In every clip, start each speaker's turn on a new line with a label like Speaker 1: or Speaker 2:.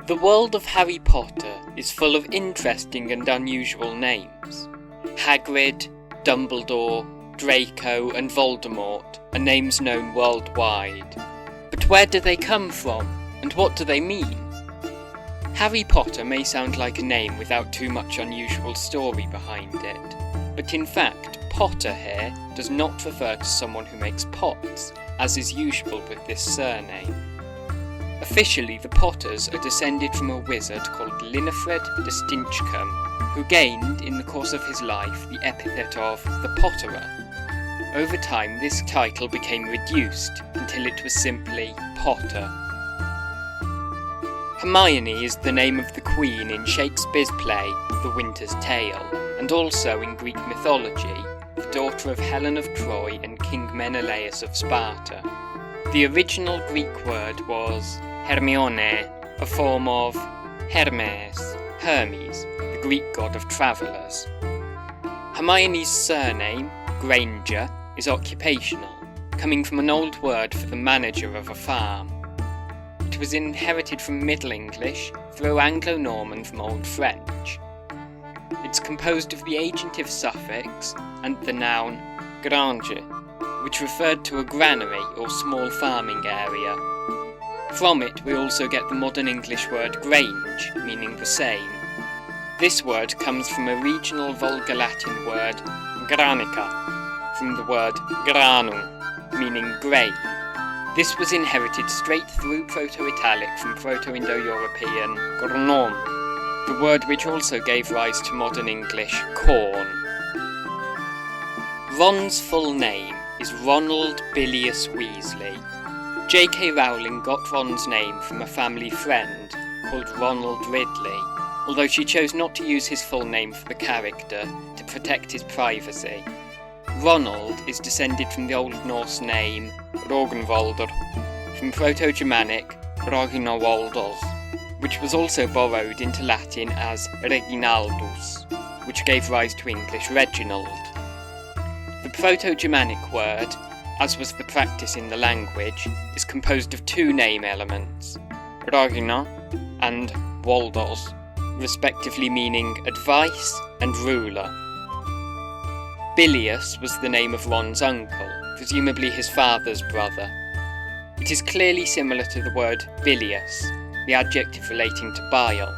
Speaker 1: The world of Harry Potter is full of interesting and unusual names. Hagrid, Dumbledore, Draco and Voldemort are names known worldwide. But where do they come from, and what do they mean? Harry Potter may sound like a name without too much unusual story behind it, but in fact, Potter here does not refer to someone who makes pots, as is usual with this surname. Officially, the Potters are descended from a wizard called Linifred de Stinchcombe, who gained, in the course of his life, the epithet of the Potterer. Over time, this title became reduced until it was simply Potter. Hermione is the name of the Queen in Shakespeare's play The Winter's Tale, and also in Greek mythology, the daughter of Helen of Troy and King Menelaus of Sparta. The original Greek word was Hermione, a form of Hermes, the Greek god of travellers. Hermione's surname, Granger, is occupational, coming from an old word for the manager of a farm. It was inherited from Middle English through Anglo-Norman from Old French. It's composed of the agentive suffix and the noun granger, which referred to a granary or small farming area. From it we also get the modern English word grange, meaning the same. This word comes from a regional Vulgar Latin word granica, from the word granum, meaning grain. This was inherited straight through Proto-Italic from Proto-Indo-European granum, the word which also gave rise to modern English corn. Ron's full name is Ronald Bilius Weasley. JK Rowling got Ron's name from a family friend called Ronald Ridley, although she chose not to use his full name for the character to protect his privacy. Ronald is descended from the Old Norse name Rognvaldr, from Proto-Germanic Rognvaldus, which was also borrowed into Latin as Reginaldus, which gave rise to English Reginald. The Proto-Germanic word, as was the practice in the language, is composed of two name elements, Ragna and Waldos, respectively meaning advice and ruler. Bilius was the name of Ron's uncle, presumably his father's brother. It is clearly similar to the word bilious, the adjective relating to bile.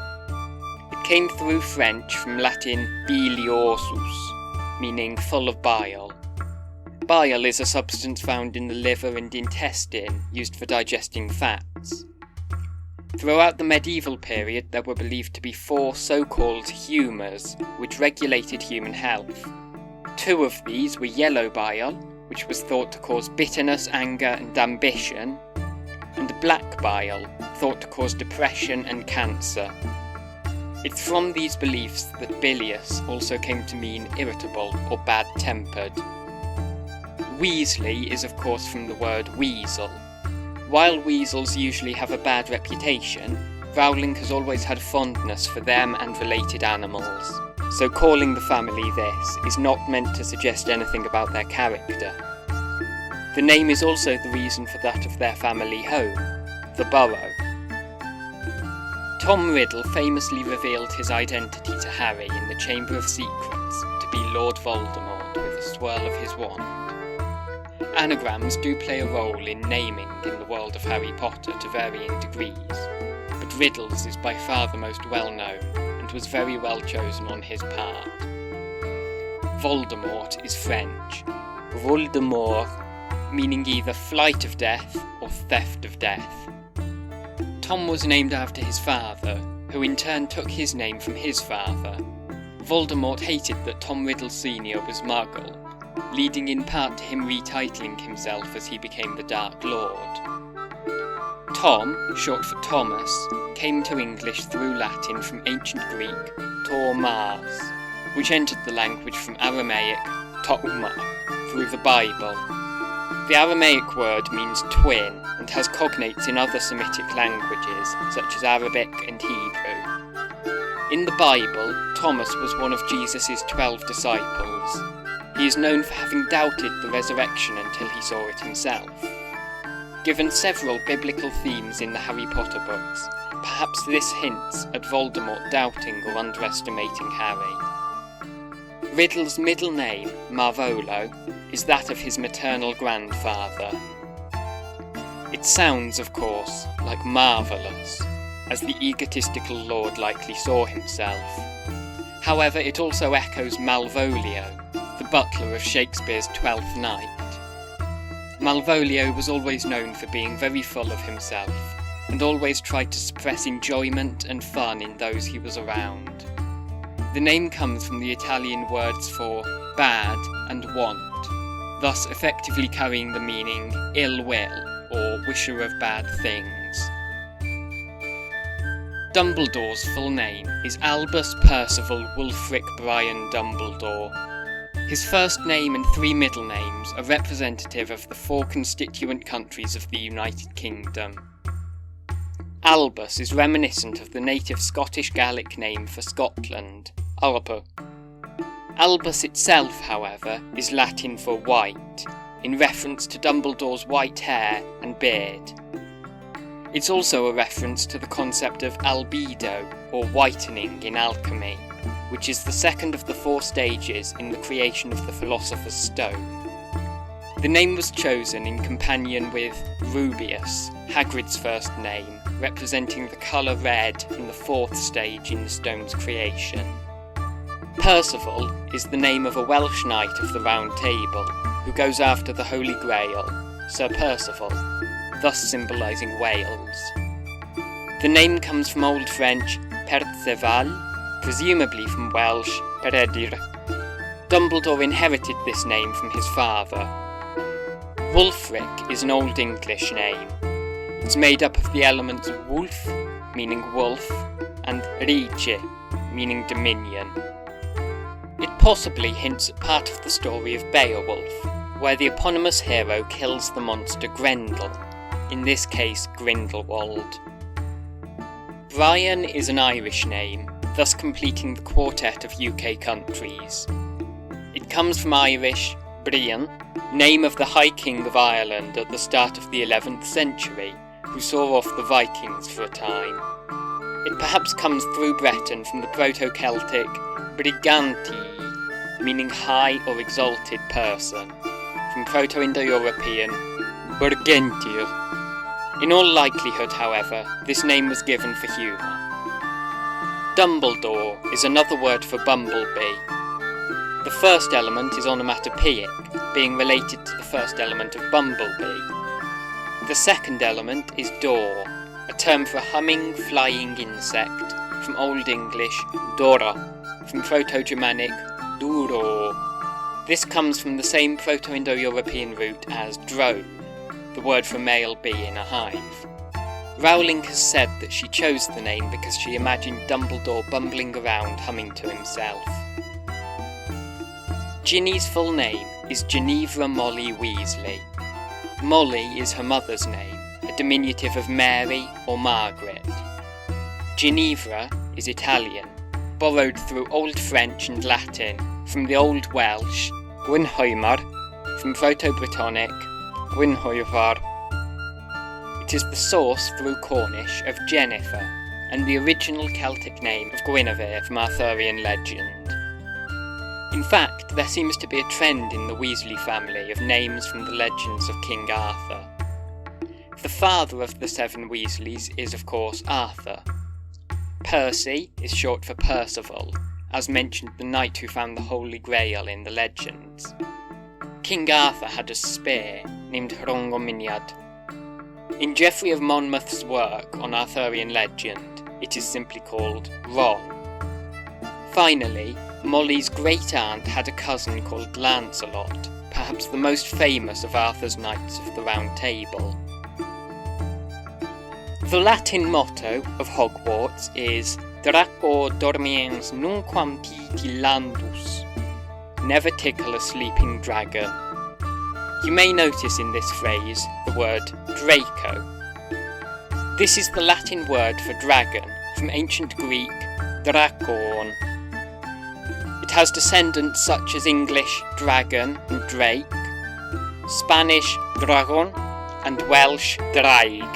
Speaker 1: It came through French from Latin biliosus, meaning full of bile. Bile is a substance found in the liver and intestine, used for digesting fats. Throughout the medieval period, there were believed to be 4 so-called humours, which regulated human health. 2 of these were yellow bile, which was thought to cause bitterness, anger and ambition, and black bile, thought to cause depression and cancer. It's from these beliefs that bilious also came to mean irritable or bad-tempered. Weasley is of course from the word weasel. While weasels usually have a bad reputation, Rowling has always had fondness for them and related animals, so calling the family this is not meant to suggest anything about their character. The name is also the reason for that of their family home, the Burrow. Tom Riddle famously revealed his identity to Harry in the Chamber of Secrets to be Lord Voldemort with a swirl of his wand. Anagrams do play a role in naming in the world of Harry Potter to varying degrees, but Riddle's is by far the most well-known, and was very well chosen on his part. Voldemort is French, Voldemort meaning either flight of death or theft of death. Tom was named after his father, who in turn took his name from his father. Voldemort hated that Tom Riddle Sr. was Muggle, leading in part to him retitling himself as he became the Dark Lord. Tom, short for Thomas, came to English through Latin from ancient Greek Thomas, which entered the language from Aramaic Touma, through the Bible. The Aramaic word means twin and has cognates in other Semitic languages, such as Arabic and Hebrew. In the Bible, Thomas was one of Jesus' 12 disciples. He is known for having doubted the resurrection until he saw it himself. Given several biblical themes in the Harry Potter books, perhaps this hints at Voldemort doubting or underestimating Harry. Riddle's middle name, Marvolo, is that of his maternal grandfather. It sounds, of course, like marvellous, as the egotistical lord likely saw himself. However, it also echoes Malvolio, the butler of Shakespeare's Twelfth Night. Malvolio was always known for being very full of himself, and always tried to suppress enjoyment and fun in those he was around. The name comes from the Italian words for bad and want, thus effectively carrying the meaning ill will or wisher of bad things. Dumbledore's full name is Albus Perceval Wulfric Brian Dumbledore. His first name and 3 middle names are representative of the 4 constituent countries of the United Kingdom. Albus is reminiscent of the native Scottish Gaelic name for Scotland, Alba. Albus itself, however, is Latin for white, in reference to Dumbledore's white hair and beard. It's also a reference to the concept of albedo, or whitening in alchemy, which is the second of the 4 stages in the creation of the Philosopher's Stone. The name was chosen in companion with Rubeus, Hagrid's first name, representing the colour red in the 4th stage in the stone's creation. Perceval is the name of a Welsh knight of the Round Table, who goes after the Holy Grail, Sir Perceval, thus symbolising Wales. The name comes from Old French Perceval, presumably from Welsh Peredur. Dumbledore inherited this name from his father. Wulfric is an Old English name. It's made up of the elements wolf, meaning wolf, and riche, meaning dominion. It possibly hints at part of the story of Beowulf, where the eponymous hero kills the monster Grendel, in this case Grindelwald. Brian is an Irish name, thus completing the quartet of UK countries. It comes from Irish Brian, name of the High King of Ireland at the start of the 11th century, who saw off the Vikings for a time. It perhaps comes through Breton from the Proto-Celtic Briganti, meaning high or exalted person, from Proto-Indo-European Burgentir. In all likelihood, however, this name was given for humour. Dumbledore is another word for bumblebee. The first element is onomatopoeic, being related to the first element of bumblebee. The second element is door, a term for a humming, flying insect, from Old English dora, from Proto-Germanic duro. This comes from the same Proto-Indo-European root as drone, the word for male bee in a hive. Rowling has said that she chose the name because she imagined Dumbledore bumbling around humming to himself. Ginny's full name is Ginevra Molly Weasley. Molly is her mother's name, a diminutive of Mary or Margaret. Ginevra is Italian, borrowed through Old French and Latin from the Old Welsh Gwynhoemar, from Proto-Brittonic Gwynhoevar. It is the source through Cornish of Jennifer, and the original Celtic name of Guinevere from Arthurian legend. In fact, there seems to be a trend in the Weasley family of names from the legends of King Arthur. The father of the 7 Weasleys is, of course, Arthur. Percy is short for Perceval, as mentioned the knight who found the Holy Grail in the legends. King Arthur had a spear, named Hrongominiad. In Geoffrey of Monmouth's work on Arthurian legend, it is simply called Ron. Finally, Molly's great-aunt had a cousin called Lancelot, perhaps the most famous of Arthur's Knights of the Round Table. The Latin motto of Hogwarts is Draco dormiens nunquam titillandus, never tickle a sleeping dragon. You may notice in this phrase the word Draco. This is the Latin word for dragon, from ancient Greek drakon. It has descendants such as English dragon and drake, Spanish dragon, and Welsh draig.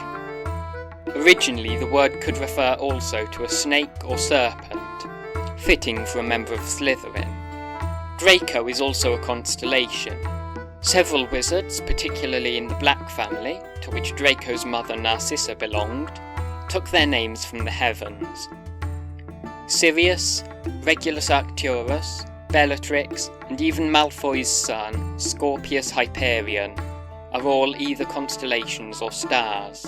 Speaker 1: Originally, the word could refer also to a snake or serpent, fitting for a member of Slytherin. Draco is also a constellation. Several wizards, particularly in the Black family, to which Draco's mother Narcissa belonged, took their names from the heavens. Sirius, Regulus Arcturus, Bellatrix, and even Malfoy's son, Scorpius Hyperion, are all either constellations or stars.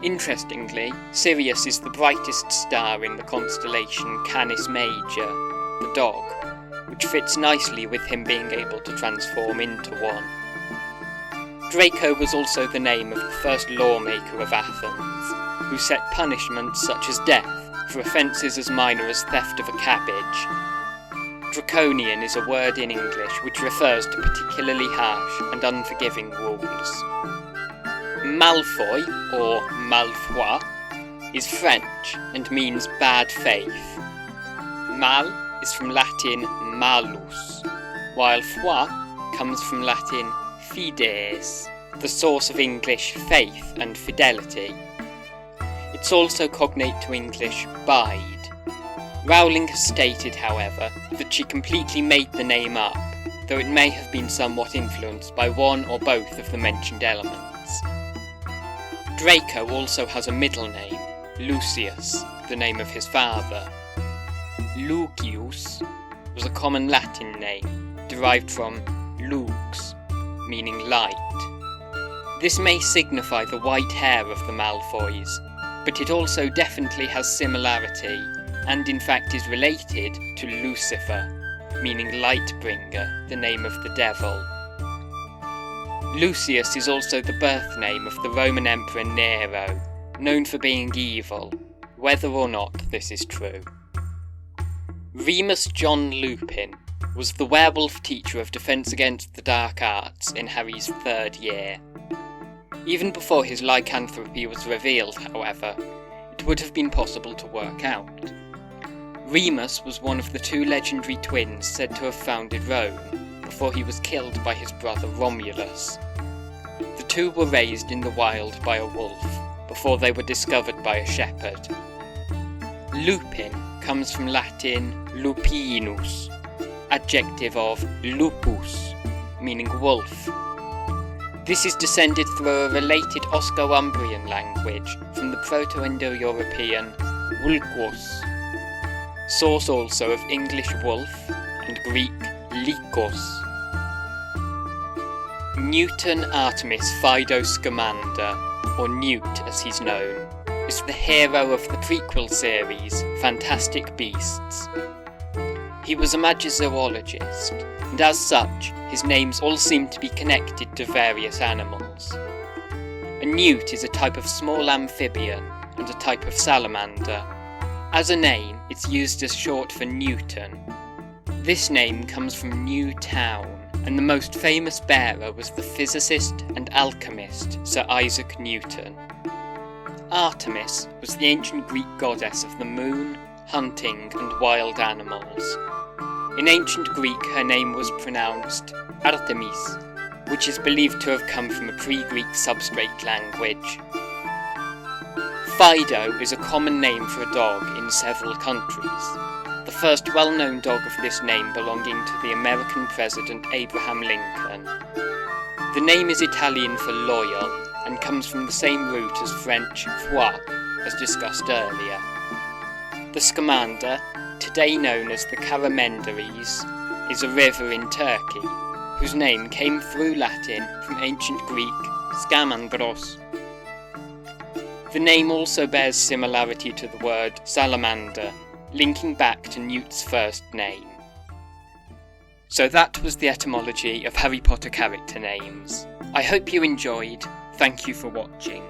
Speaker 1: Interestingly, Sirius is the brightest star in the constellation Canis Major, the dog, which fits nicely with him being able to transform into one. Draco was also the name of the first lawmaker of Athens, who set punishments such as death for offences as minor as theft of a cabbage. Draconian is a word in English which refers to particularly harsh and unforgiving rules. Malfoy, or Malfoy, is French and means bad faith. Mal is from Latin malus, while foi comes from Latin fides, the source of English faith and fidelity. It's also cognate to English bide. Rowling has stated, however, that she completely made the name up, though it may have been somewhat influenced by one or both of the mentioned elements. Draco also has a middle name, Lucius, the name of his father. Lucius was a common Latin name, derived from lux, meaning light. This may signify the white hair of the Malfoys, but it also definitely has similarity, and in fact is related to Lucifer, meaning light bringer, the name of the devil. Lucius is also the birth name of the Roman Emperor Nero, known for being evil, whether or not this is true. Remus John Lupin was the werewolf teacher of Defence Against the Dark Arts in Harry's 3rd year. Even before his lycanthropy was revealed, however, it would have been possible to work out. Remus was one of the 2 legendary twins said to have founded Rome, before he was killed by his brother Romulus. The 2 were raised in the wild by a wolf, before they were discovered by a shepherd. Lupin comes from Latin lupinus, adjective of lupus, meaning wolf. This is descended through a related Osco-Umbrian language from the Proto-Indo-European vulkus, source also of English wolf and Greek likos. Newton Artemis Fido Scamander, or Newt as he's known, is the hero of the prequel series Fantastic Beasts. He was a magizoologist, and as such, his names all seem to be connected to various animals. A newt is a type of small amphibian and a type of salamander. As a name, it's used as short for Newton. This name comes from New Town, and the most famous bearer was the physicist and alchemist Sir Isaac Newton. Artemis was the ancient Greek goddess of the moon, hunting, and wild animals. In ancient Greek, her name was pronounced Artemis, which is believed to have come from a pre-Greek substrate language. Fido is a common name for a dog in several countries, the first well-known dog of this name belonging to the American President Abraham Lincoln. The name is Italian for loyal, and comes from the same root as French foi, as discussed earlier. The Scamander, today known as the Karamandaries, is a river in Turkey, whose name came through Latin from ancient Greek Scamandros. The name also bears similarity to the word salamander, linking back to Newt's first name. So that was the etymology of Harry Potter character names. I hope you enjoyed. Thank you for watching.